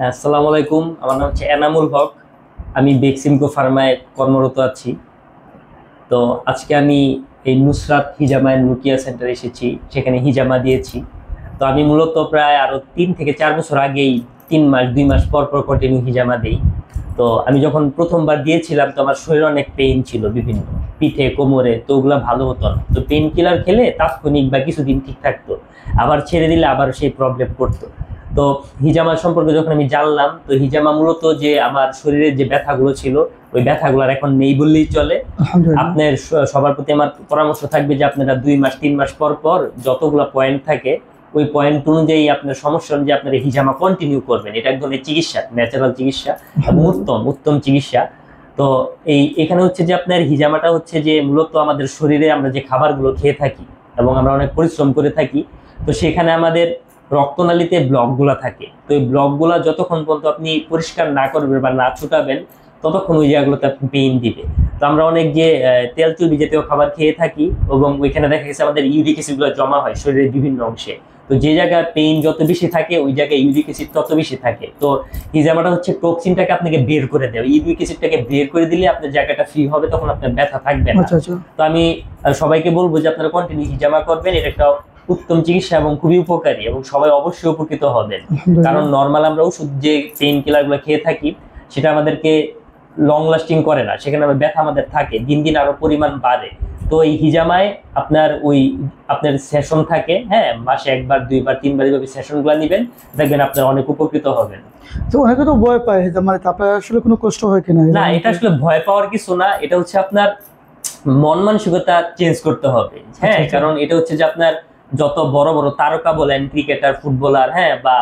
আসসালামু আলাইকুম। আমার নাম হচ্ছে এনামুল হক। আমি বেক্সিমকো ফার্মায় কর্মরত আছি। তো আজকে আমি এই নুসরাত হিজামা এন্ড রুকিয়া সেন্টারে এসেছি, সেখানে হিজামা দিয়েছি। তো আমি মূলত প্রায় আরো 3 থেকে 4 বছর আগেই 3 মাস 2 মাস পর পর কন্টিনিউ হিজামা দিই। তো আমি যখন প্রথমবার দিয়েছিলাম তো আমার শরীরে অনেক পেইন ছিল, বিভিন্ন পিঠে কোমরে, তো ওগুলো ভালো হতো না। তো পেইন কিলার খেলে তাৎক্ষণিক বা কিছুদিন ঠিক থাকতো, আবার ছেড়ে দিলে আবার সেই প্রবলেম করতো। তো হিজামা সম্পর্কে যখন আমি জানলাম, তো হিজামা মূলত যে আমার শরীরের যে ব্যথাগুলো ছিল, ওই ব্যথাগুলোর এখন নেই বললেই চলে। আপনার সবার প্রতি আমার পরামর্শ থাকবে যে আপনারা 2 মাস 3 মাস পর পর যতগুলো পয়েন্ট থাকে, ওই পয়েন্ট অনুযায়ী আপনার সমস্যা অনুযায়ী আপনার হিজামা কন্টিনিউ করবেন। এটা এক ধরনের চিকিৎসা, ন্যাচারাল চিকিৎসা এবং উত্তম উত্তম চিকিৎসা। তো এখানে হচ্ছে যে আপনার হিজামাটা হচ্ছে যে মূলত আমাদের শরীরে আমরা যে খাবারগুলো খেয়ে থাকি এবং আমরা অনেক পরিশ্রম করে থাকি, তো সেখানে আমাদের রক্তনালীতে ব্লকগুলো থাকে। তো এই ব্লকগুলো যতক্ষণ পর্যন্ত আপনি পরিষ্কার না করবেন বা না ছুটাবেন, ততক্ষণ ওই জায়গাগুলোতে আপনি পেইন দিবে। তো আমরা অনেক যে তেল চর্বি জাতীয় খাবার খেয়ে থাকি এবং ওইখানে দেখা গেছে আমাদের ইউরিক অ্যাসিড গুলো জমা হয় শরীরের বিভিন্ন অংশে। তো যে জায়গায় পেইন যত বেশি থাকে, ওই জায়গায় ইউরিক অ্যাসিড তত বেশি থাকে। তো হিজামাটা হচ্ছে টক্সিনটাকে আপনাকে বের করে দেয়, ইউরিক অ্যাসিডটাকে বের করে দিলে আপনার জায়গাটা ফ্রি হবে, তখন আপনার ব্যথা থাকবে না। তো আমি সবাইকে বলবো যে আপনারা কন্টিনিউ হিজামা করবেন। এটা একটা উত্তম চিকিৎসা এবং খুবই উপকারী, এবং সবাই অবশ্যই উপকৃত হবেন। কারণ নর্মাল আমরা ওষুধ যে পেইন কিলার গুলো খেয়ে থাকি, সেটা আমাদেরকে লং লাস্টিং করে না, সেখানে ব্যথা আমাদের থাকে, দিন দিন আরো পরিমাণ বাড়ে। তো এই হিজামায় আপনার সেশন থাকে, হ্যাঁ, মাসে 1 বার 2 বার 3 বার এইভাবে সেশন গুলো নিবেন, দেখবেন আপনারা অনেক উপকৃত হবেন। তো অনেকে তো ভয় পায় মানে আপনার আসলে কোনো কষ্ট হয় কিনা? না, এটা আসলে ভয় পাওয়ার কিছু না। এটা হচ্ছে আপনার মন মানসিকতা চেঞ্জ করতে হবে। হ্যাঁ, কারণ এটা হচ্ছে যে আপনার যত বড় বড় তারকা বলেন, ক্রিকেটার, ফুটবলার, হ্যাঁ, বা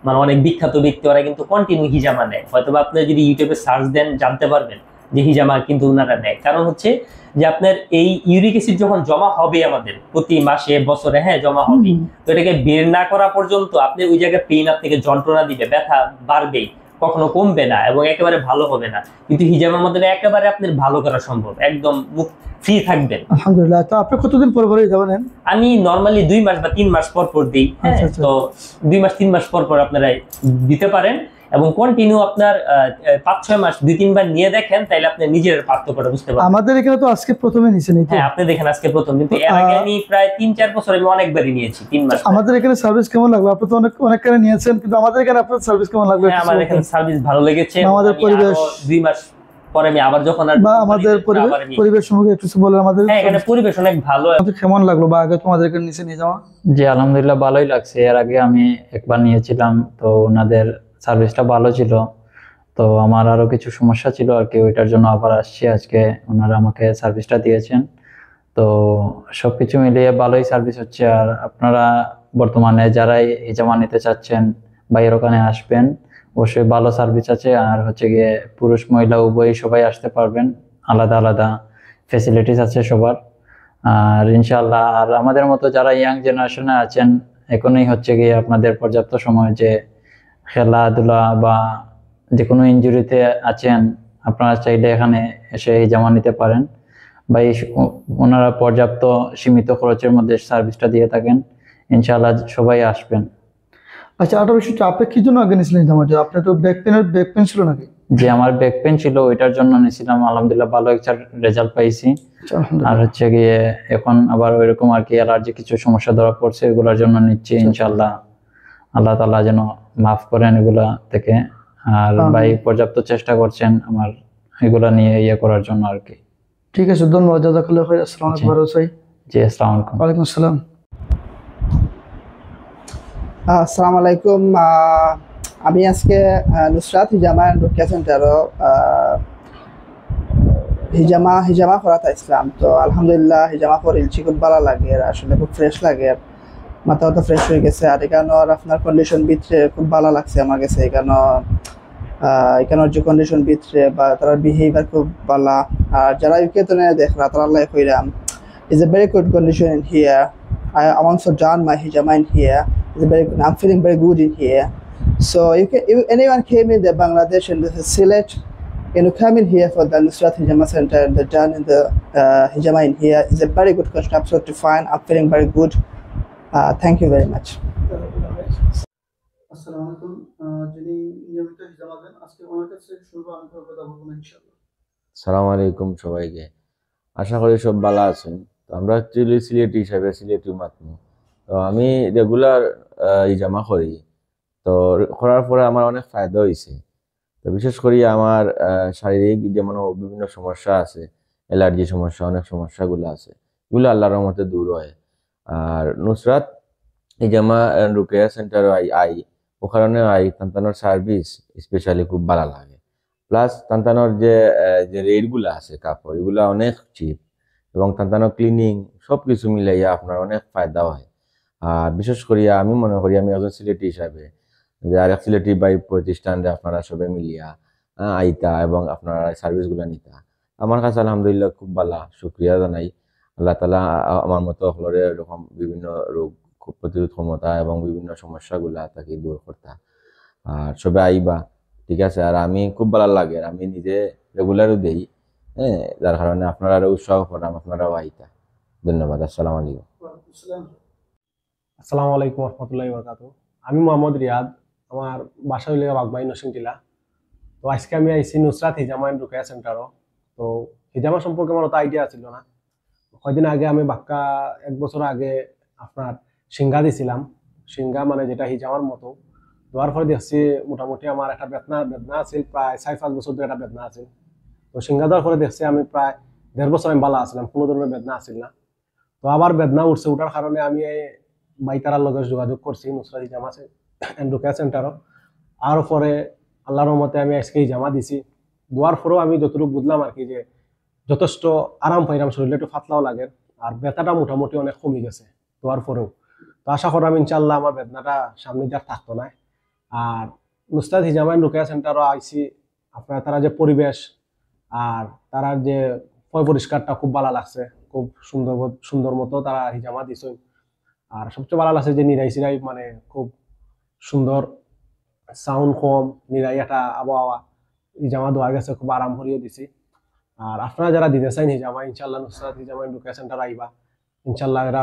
মানে অনেক বিখ্যাত ব্যক্তি, ওরা কিন্তু কন্টিনিউ হিজামা নেয়। হয়তো বা আপনি যদি ইউটিউবে সার্চ দেন জানতে পারবেন যে হিজামা কিন্তু ওনারা নেয়। কারণ হচ্ছে যে আপনার এই ইউরিক অ্যাসিড যখন জমা হবে আমাদের প্রতি মাসে বছরে, হ্যাঁ, জমা হবে, তো এটাকে বের না করা পর্যন্ত আপনি ওই জায়গায় পেইন আপনাকে যন্ত্রণা দিবে, ব্যথা বাড়বেই, কখনো কমবে না এবং একেবারে ভালো হবে না। কিন্তু হিজামার মাধ্যমে একেবারে আপনার ভালো করা সম্ভব, একদম মুখ ফ্রি থাকবেন। আলহামদুলিল্লাহ। তো আপনি কতদিন পর পর হিজামা নেন? আমি নরমালি 2 মাস বা 3 মাস পর পর দিই। তো 2 মাস 3 মাস পর পর আপনারা দিতে পারেন এবং কন্টিনিউ আপনার 5-6 মাস 2-3 বার নিয়ে দেখেন, তাইলে আপনি নিজের পার্থক্যটা বুঝতে পারবেন। আমাদের এখানে তো আজকে প্রথমে নিছেন। হ্যাঁ, আপনি দেখেন আজকে প্রথম, কিন্তু এর আগে আমি প্রায় 3-4 বছর আমি অনেকবারই নিয়েছি, 3 মাস। আমাদের এখানে সার্ভিস কেমন লাগলো? আপনি তো অনেক কারে নিয়েছেন, কিন্তু আমাদের এখানে আপনার সার্ভিস কেমন লাগলো? হ্যাঁ, আমার এখানে সার্ভিস ভালো লেগেছে। আমাদের পরিবেশ 2 মাস পরে আমি আবার যখন বা আমাদের পরিবেশ সম্পর্কে একটু বলেন আমাদের। হ্যাঁ, এখানে পরিবেশ অনেক ভালো। কেমন লাগলো বা আগে তোমাদের এখানে নিচে নিয়ে যাওয়া? জি, আলহামদুলিল্লাহ ভালোই লাগছে। এর আগে আমি একবার নিয়েছিলাম, তো ওনাদের সার্ভিসটা ভালো ছিল। তো আমার আরো কিছু সমস্যা ছিল আর কি, ওইটার জন্য আবার আসছি আজকে। ওনারা আমাকে সার্ভিসটা দিয়েছেন, তো সবকিছু মিলিয়ে ভালোই সার্ভিস হচ্ছে। আর আপনারা বর্তমানে যারাই হিজামা নিতে চাচ্ছেন, ভাইয়ের ওখানে আসবেন, অবশ্যই ভালো সার্ভিস আছে। আর হচ্ছে গিয়ে পুরুষ মহিলা উভয়ই সবাই আসতে পারবেন, আলাদা আলাদা ফেসিলিটিস আছে সবার। আর ইনশাল্লাহ, আর আমাদের মতো যারা ইয়াং জেনারেশনে আছেন, এখনই হচ্ছে গিয়ে আপনাদের পর্যাপ্ত সময় যে খেলাধুলা বা যে কোনো ইনজুরিতে আছেন, আপনারা চাইলে এখানে এসে হিজামা নিতে পারেন। বা ওনারা পর্যাপ্ত সীমিত খরচের মধ্যে সার্ভিসটা দিয়ে থাকেন। ইনশাল্লাহ সবাই আসবেন। আচ্ছা, আরো বিষয়, আপনি কি জন্য আগে নিয়েছিলেন হিজামা? আপনার তো ব্যাক পেন ছিল নাকি? যে আমার ব্যাক পেন ছিল, ওইটার জন্য নিয়েছিলাম। আলহামদুলিল্লাহ ভালো একটা রেজাল্ট পাইছি। আর হচ্ছে গিয়ে এখন আবার ওইরকম আর কি অ্যালার্জি কিছু সমস্যা ধরা পড়ছে, এগুলোর জন্য নিচ্ছি। ইনশাল্লাহ আল্লাহ তাআলা যেন মাফ করেন এগুলা থেকে। আর ভাই পর্যাপ্ত চেষ্টা করছেন আমার এগুলা নিয়ে ইয়ে করার জন্য আর কি। ঠিক আছে, ধন্যবাদ। জাযাকাল্লাহু খাইর। আসসালামু আলাইকুম। জি, আসসালামু আলাইকুম। ওয়ালাইকুম আসসালাম। আসসালামু আলাইকুম। আমি আজকে নুসরাত হিজামা এন্ড রুকিয়া সেন্টারও হিজামা করাতে আসলাম। তো আলহামদুলিল্লাহ হিজামা পরিলছি, খুব ভালো লাগে, আসলে খুব ফ্রেশ লাগে, মাথাও তো ফ্রেশ হয়ে গেছে। আর এখানেও আপনার কন্ডিশন ভিতরে খুব ভালো লাগছে আমার কাছে। এখানের যে কন্ডিশন ভিতরে বা তারা বিহেভিয়ার খুব ভালো। আর যারা ইউকে তো দেখরা তারা আল্লাহ কইরাম, is a very good condition in here. I also done my hijama in here. I'm feeling very good in here. So if anyone came in the Bangladesh and this is Sylhet, you come in here for the Nusrat Hijama Center and the done in the hijama in here is a very good condition, absolutely fine. I'm feeling very good. Thank you very much. আসসালামু আলাইকুম। যিনি দেন। আজকে ওনার কাছে শুনবো, আমি কোনো কথা বলবো না ইনশাআল্লাহ। সালাম আলাইকুম সবাইকে। আশা করি সব ভালো আছেন। তো আমরা অ্যাকচুয়ালি সিলেটি হিসাবে সিলেটি মাতমু। তো আমি রেগুলার ইজামা করি। তো করার পরে আমার অনেক ফায়দা হয়েছে। তো বিশেষ করে আমার শারীরিক যেমন বিভিন্ন সমস্যা আছে, অ্যালার্জি সমস্যা, অনেক সমস্যাগুলো আছে, এগুলো আল্লাহর রহমতে দূর হয়। আর নুসরাত ইজামা এন্ড রুকিয়া সেন্টার আই ও কারণে তান্তানোর সার্ভিস স্পেশালি খুব ভালো লাগে। প্লাস তান্তানোর যে রেটগুলো আছে কাপড়, এগুলো অনেক চিপ এবং তান্তানোর ক্লিনিং সব কিছু মিলাইয়া আপনার অনেক ফায়দা হয়। আর বিশেষ করিয়া আমি মনে করি, আমি একজন সিলেটি হিসাবে, যে আরেক সিলেটি বাই প্রতিষ্ঠানরে আপনারা সবে মিলিয়া আইতা এবং আপনারা সার্ভিসগুলো নিতা, আমার কাছে আলহামদুলিল্লাহ খুব ভালো। শুক্রিয়া জানাই আল্লাহ তালা আমার মতো হলরে এরকম বিভিন্ন রোগ প্রতিরোধ ক্ষমতা এবং বিভিন্ন সমস্যাগুলা তাকে দূর করতা। আর সবে আইবা, ঠিক আছে। আর আমি খুব ভালো লাগে, আমি নিজে রেগুলারও দেই, হ্যাঁ, যার কারণে আপনারা আরো উৎসাহ করাম, আপনারাও আইতা। ধন্যবাদ। আসসালামু আলাইকুম। আসসালামু আলাইকুম রহমতুল্লাহি বারাকাতুহু। আমি মোহাম্মদ রিয়াদ, আমার বাসা হইলে বাগবাই নরসিং টিলা। তো আজকে আমি আইসি নুসরাত হিজামা এন্ড রুকিয়া সেন্টারও। তো হিজামা সম্পর্কে আমার অত আইডিয়া ছিল না। কয়দিন আগে আমি বাক্কা 1 বছর আগে আপনার সিঙ্গা দিছিলাম। সিঙ্গা মানে যেটা হিজামার মতো দেওয়ার পরে দেখছি মোটামুটি আমার একটা বেদনা আছিল, প্রায় 4-5 বছর ধরে একটা বেদনা আছিল। তো সিঙ্গা দেওয়ার পরে দেখছি আমি প্রায় 1.5 বছর আমি ভালো আছিলাম, কোনো ধরনের বেদনা আছিল না। তো আবার বেদনা উঠছে, উঠার কারণে আমি বাইতারার লগে যোগাযোগ করছি নুসরাত হিজামা এন্ড রুকিয়া সেন্টারও। আর পরে আল্লাহর রহমতে আমি আজকে হিজামা দিছি। দেওয়ার পরেও আমি যতটুকু বুঝলাম আর কি, যে যথেষ্ট আরাম পাইলাম, শরীরে একটু ফাতলাও লাগে, আর ব্যথাটা মোটামুটি অনেক কমে গেছে দেওয়ার পরেও। তো আশা করলাম ইনশাল্লাহ আমার বেদনাটা সামনে যার থাকতো না। আর নুসরাত হিজামা এন্ড রুকিয়া সেন্টারও আইসি, আপনার তারা যে পরিবেশ আর তারার যে পরিষ্কারটা খুব ভালো লাগছে, খুব সুন্দর মতো তারা হিজামা দিছে। আর সবচেয়ে ভালো লাগছে যে নিরাই সিরাই, মানে খুব সুন্দর সাউন্ড কম, নিরাই একটা আবহাওয়া হিজামা দেওয়া গেছে, খুব আরাম করিয়ে দিছি। আর আপনারা যারা দিতে চান হিজামা, ইনশাল্লাহ নুসরাত হিজামা এন্ড রুকিয়া সেন্টার আইবা ইনশাল্লাহ। এরা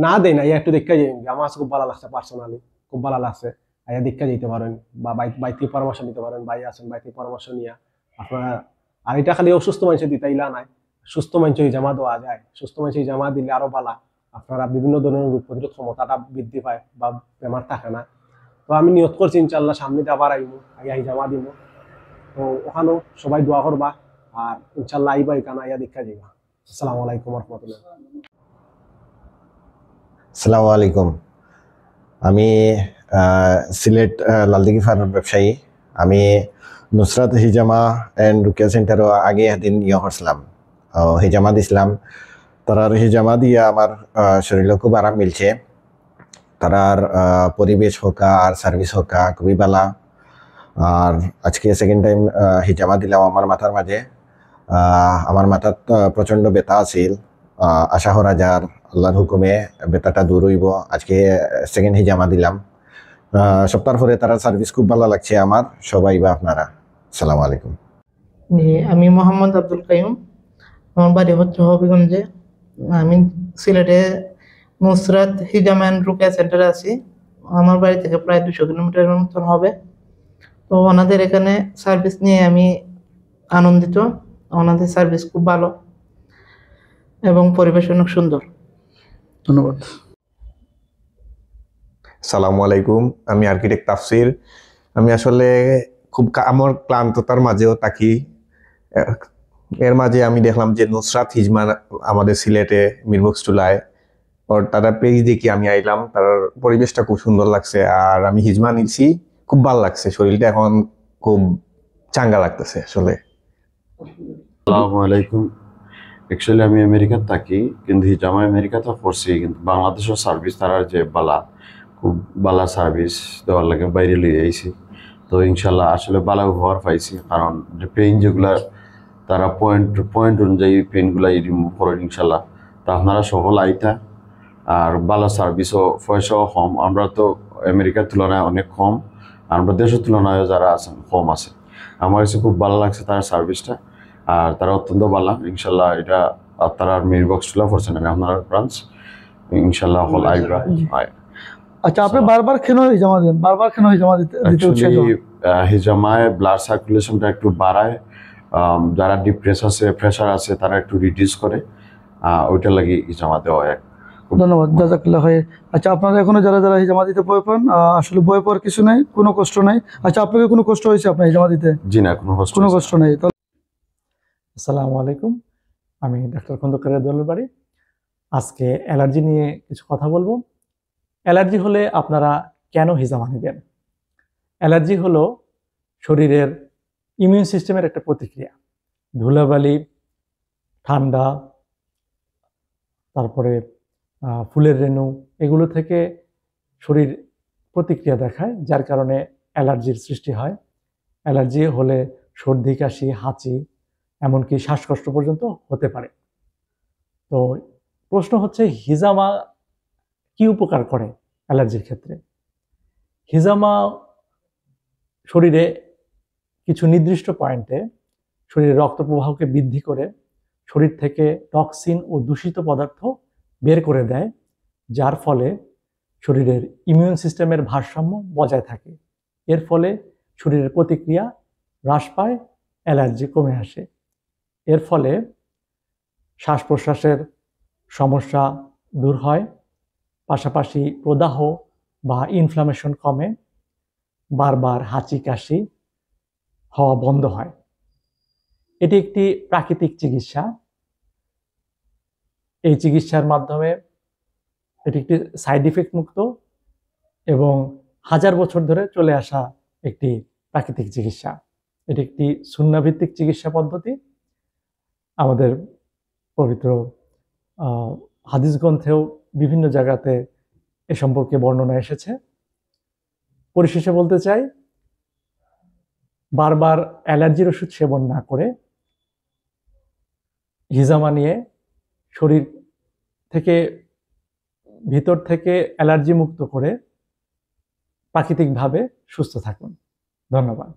না দেয় না, একটু দেখা যায়, আমার খুব ভালো লাগছে, পার্সোনালি খুব ভালো লাগছে। আইয়া দেখা যেতে পারেন বা বাইতে পরামর্শ নিতে পারেন, ভাই আছেন বাইতে পরামর্শ নিয়ে আপনারা। আর এটা খালি অসুস্থ মানুষের দিতাইলা নাই, সুস্থ মানুষের হিজামা দেওয়া যায়। সুস্থ মানুষের হিজামা দিলে আরো ভালো, আপনারা বিভিন্ন ধরনের রোগ প্রতিরোধ ক্ষমতাটা বৃদ্ধি পায় বা বেমার থাকে না। তো আমি নিয়ত করছি ইনশাল্লাহ সামনে আবার আইমু, আইয়া হিজামা দিব। তো ওখানেও সবাই দোয়া করবা, আর ইনশাল্লাহ আইবা, এখানে আইয়া দেখা যাইবা। আসসালামু আলাইকুম রহমতুল্লাহ। আসসালামু আলাইকুম। আমি সিলেট লালদিঘি ফার্মের ব্যবসায়ী। আমি নুসরাত হিজামা এন্ড রুকিয়া সেন্টারও আগে একদিন করছিলাম, হিজামা দিছিলাম। তারার হিজামা দিয়ে আমার শরীরে খুব আরাম মিলছে। তারার পরিবেশ হোকা আর সার্ভিস হোকা খুবই ভালো। আর আজকে সেকেন্ড টাইম হিজামা দিলাম আমার মাথার মাঝে। আমার মাথার প্রচণ্ড ব্যথা আছিল, আশা করা যার আল্লাহর হুকুমে ব্যথাটা দূর হইব। আজকে সেকেন্ড হিজামা দিলাম, সপ্তাহ পরে তারা সার্ভিস খুব ভালো লাগছে আমার। সবাই বা আপনারা, আসসালামু আলাইকুম। জি, আমি মোহাম্মদ আব্দুল কাইম, আমার বাড়ি হচ্ছে হবিগঞ্জে। আমি সিলেটে নুসরাত হিজামা এন্ড রুকিয়া সেন্টারে আছি। আমার বাড়ি থেকে প্রায় 200 কিলোমিটারের মতন হবে। তো ওনাদের এখানে সার্ভিস নিয়ে আমি আনন্দিত। ওনাদের সার্ভিস খুব ভালো এবং পরিবেশ অনেক সুন্দর। ধন্যবাদ। সালামু আলাইকুম, আমি আর্কিটেক্ট তাফসির। আমি আসলে খুব আমার ক্লান্ততার মাঝেও থাকি। এর মাঝে আমি দেখলাম যে নুসরাত হিজমা আমাদের সিলেটে মিরবক্সটুলায়, ওর তারা পেজ দেখি আমি আইলাম। তার পরিবেশটা খুব সুন্দর লাগছে, আর আমি হিজমা নিচ্ছি, খুব ভালো লাগছে। শরীরটা এখন খুব চাঙ্গা লাগতেছে আসলে। আসসালামু আলাইকুম। অ্যাকচুয়ালি আমি আমেরিকার থাকি, কিন্তু হিজামা আমেরিকাতে পড়ছি, কিন্তু বাংলাদেশের সার্ভিস তারা যে বালা, খুব বালা সার্ভিস দেওয়ার লাগে বাইরে লিয়ে আইছি। তো ইনশাল্লাহ আসলে বালা ব্যবহার পাইছি, কারণ পেইন যেগুলা তারা পয়েন্ট অনুযায়ী পেইনগুলা রিমুভ করেন ইনশাল্লাহ। তো আপনারা সকল আইতা, আর ভালো সার্ভিসও, পয়সাও কম। আমরা তো আমেরিকার তুলনায় অনেক কম, আমরা দেশের তুলনায় যারা আছেন কম আছে। আমার কাছে খুব ভালো লাগছে তার সার্ভিসটা, আর তারা অত্যন্ত ভালো। ইনশাল্লাহ এটা তারা মিরবক্সটুলা পড়ছেন, আমি আপনার ব্রাঞ্চ ইনশাল্লাহ হল আইবা। আচ্ছা, আপনি বারবার কেন হিজামা দেন? বারবার কেন হিজামা দিতে উৎসাহিত? হিজামায় ব্লাড সার্কুলেশনটা একটু বাড়ায়, যারা ডিপ্রেস আছে, প্রেশার আছে, তারা একটু রিডিউস করে, ওইটার লাগি হিজামা দেওয়া এক। ধন্যবাদ, জাজাকাল্লাহ খাইর। আচ্ছা, আপনারা এখনো যারা যারা হিজামা দিতে ভয় পান, আসলে ভয় পাওয়ার কিছু নাই, কোনো কষ্ট নাই। আচ্ছা, আপনাকে কোনো কষ্ট হয়েছে আপনার হিজামা দিতে? জি না, কোনো কোনো কষ্ট নেই। আসসালামু আলাইকুম, আমি ডাক্তার খন্দকারের দলের বাড়ি। আজকে অ্যালার্জি নিয়ে কিছু কথা বলবো। অ্যালার্জি হলে আপনারা কেন হিজামা নেবেন? অ্যালার্জি হলো শরীরের ইমিউন সিস্টেমের একটা প্রতিক্রিয়া। ধুলাবালি, ঠান্ডা, তারপরে ফুলের রেণু, এগুলো থেকে শরীর প্রতিক্রিয়া দেখায়, যার কারণে অ্যালার্জির সৃষ্টি হয়। অ্যালার্জি হলে সর্দি, কাশি, হাঁচি, এমনকি শ্বাসকষ্ট পর্যন্ত হতে পারে। তো প্রশ্ন হচ্ছে, হিজামা কি উপকার করে অ্যালার্জির ক্ষেত্রে? হিজামা শরীরে কিছু নির্দিষ্ট পয়েন্টে শরীরে রক্ত প্রবাহকে বৃদ্ধি করে শরীর থেকে টক্সিন ও দূষিত পদার্থ বের করে দেয়, যার ফলে শরীরের ইমিউন সিস্টেমের ভারসাম্য বজায় থাকে। এর ফলে শরীরের প্রতিক্রিয়া হ্রাস পায়, অ্যালার্জি কমে আসে। এর ফলে শ্বাস প্রশ্বাসের সমস্যা দূর হয়, পাশাপাশি প্রদাহ বা ইনফ্লামেশন কমে, বারবার হাঁচি কাশি হওয়া বন্ধ হয়। এটি একটি প্রাকৃতিক চিকিৎসা। এই চিকিৎসার মাধ্যমে এটি একটি সাইড ইফেক্ট মুক্ত এবং 1000 বছর ধরে চলে আসা একটি প্রাকৃতিক চিকিৎসা। এটি একটি সুন্নাভিত্তিক চিকিৎসা পদ্ধতি। আমাদের পবিত্র হাদিস গ্রন্থেও বিভিন্ন জায়গাতে এ সম্পর্কে বর্ণনা এসেছে। পরিশেষে বলতে চাই, বারবার অ্যালার্জির ওষুধ সেবন না করে হিজামা নিয়ে শরীর থেকে, ভিতর থেকে অ্যালার্জি মুক্ত করে প্রাকৃতিকভাবে সুস্থ থাকুন। ধন্যবাদ।